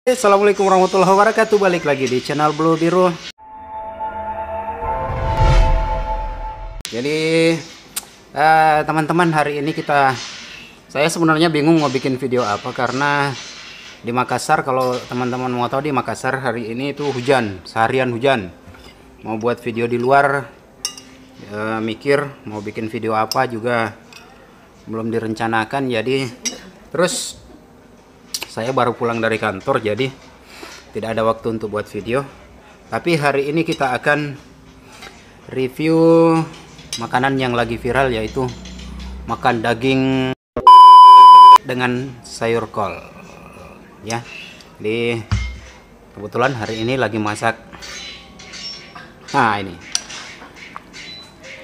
Assalamualaikum warahmatullahi wabarakatuh. Balik lagi di channel Blue Biru. Jadi teman-teman, hari ini saya sebenarnya bingung mau bikin video apa, karena di Makassar, kalau teman-teman mau tahu, di Makassar hari ini itu hujan, seharian hujan. Mau buat video di luar, mikir mau bikin video apa juga belum direncanakan. Jadi terus saya baru pulang dari kantor, jadi tidak ada waktu untuk buat video. Tapi hari ini kita akan review makanan yang lagi viral, yaitu makan daging dengan sayur kol. Ya, jadi kebetulan hari ini lagi masak. Nah, ini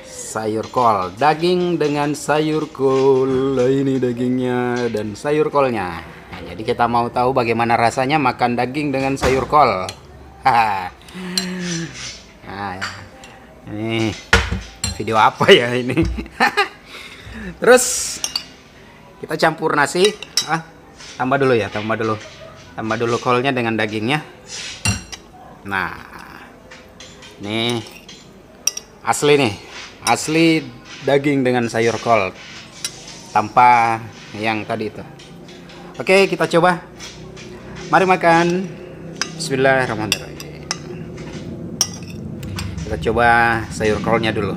sayur kol, daging dengan sayur kol. Ini dagingnya dan sayur kolnya. Nah, jadi kita mau tahu bagaimana rasanya makan daging dengan sayur kol. Nah, ini video apa ya ini? Terus kita campur nasi. Tambah dulu kolnya dengan dagingnya. Nah, ini asli daging dengan sayur kol, tanpa yang tadi itu. Oke, kita coba. Mari makan. Bismillahirrahmanirrahim. Kita coba sayur kolnya dulu.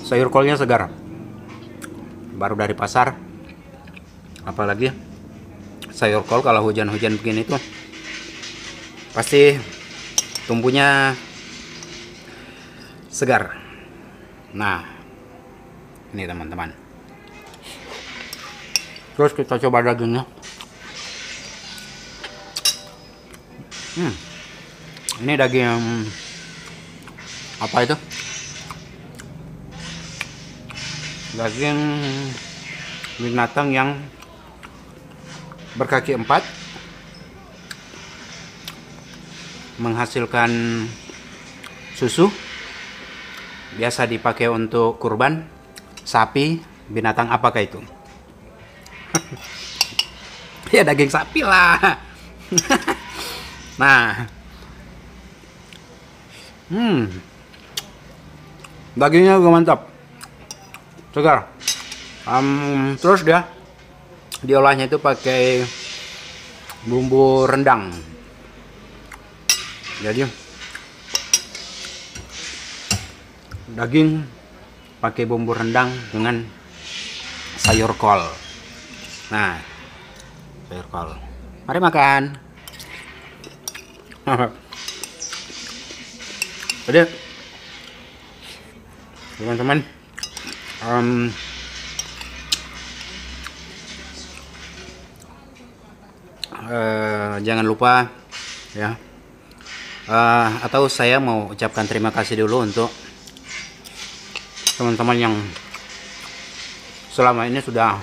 Sayur kolnya segar, baru dari pasar. Apalagi sayur kol kalau hujan-hujan begini tuh pasti tumbuhnya segar. Nah, ini teman-teman. Terus kita coba dagingnya. Ini daging apa itu? Daging binatang yang berkaki 4, menghasilkan susu, biasa dipakai untuk kurban sapi. Binatang apakah itu? Ya, daging sapi lah. Nah, dagingnya juga mantap, segar. Terus dia diolahnya itu pakai bumbu rendang. Jadi daging pakai bumbu rendang dengan sayur kol. Nah, sayur kol. Mari makan. Jadi teman-teman, jangan lupa ya, atau saya mau ucapkan terima kasih dulu untuk teman-teman yang selama ini sudah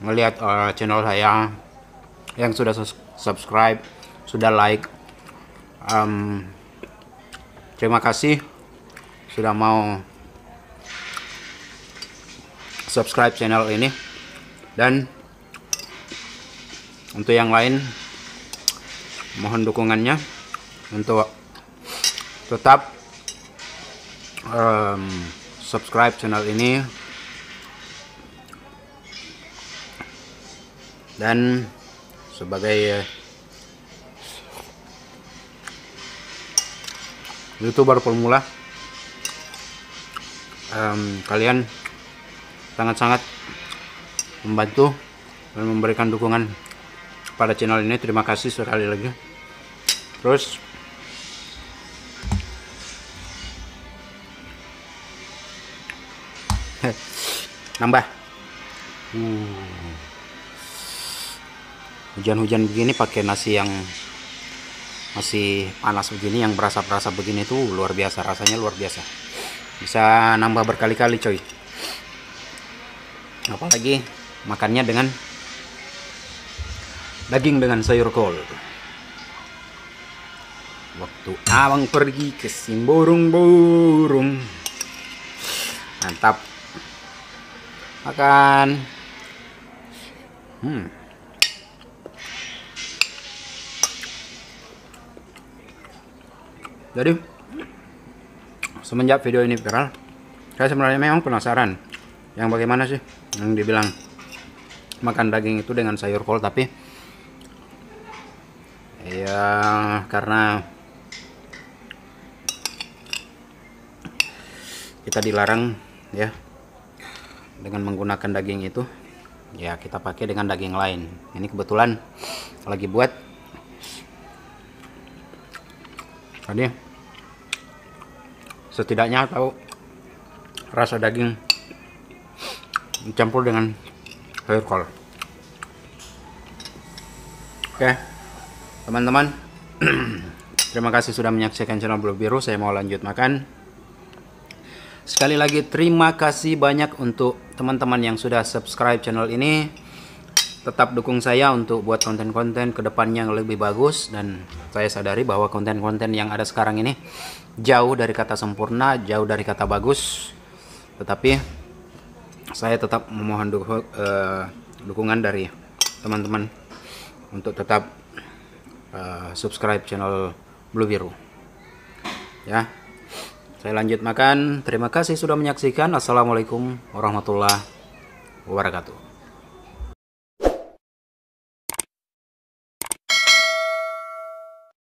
melihat channel saya, yang sudah subscribe, sudah like. Terima kasih sudah mau subscribe channel ini. Dan untuk yang lain, mohon dukungannya untuk tetap subscribe channel ini. Dan sebagai YouTuber pemula, kalian sangat-sangat membantu dan memberikan dukungan pada channel ini. Terima kasih sekali lagi. Terus nambah. Hujan-hujan begini pakai nasi yang masih panas begini, yang berasap-berasap begini tuh luar biasa, rasanya luar biasa. Bisa nambah berkali-kali coy. Apalagi makannya dengan daging dengan sayur kol. Waktu abang pergi ke Simborong-borong. Mantap. Makan. Jadi semenjak video ini viral, saya sebenarnya memang penasaran yang bagaimana sih yang dibilang makan daging itu dengan sayur kol, tapi ya karena kita dilarang ya dengan menggunakan daging itu, ya kita pakai dengan daging lain. Ini kebetulan lagi buat. Tadi setidaknya tahu rasa daging dicampur dengan sayur kol. Oke, teman-teman, terima kasih sudah menyaksikan channel Blue Biru. Saya mau lanjut makan. Sekali lagi terima kasih banyak untuk teman-teman yang sudah subscribe channel ini. Tetap dukung saya untuk buat konten-konten kedepannya yang lebih bagus. Dan saya sadari bahwa konten-konten yang ada sekarang ini jauh dari kata sempurna, jauh dari kata bagus. Tetapi saya tetap memohon dukungan dari teman-teman untuk tetap subscribe channel Blue Biru. Ya, saya lanjut makan. Terima kasih sudah menyaksikan. Assalamualaikum warahmatullahi wabarakatuh.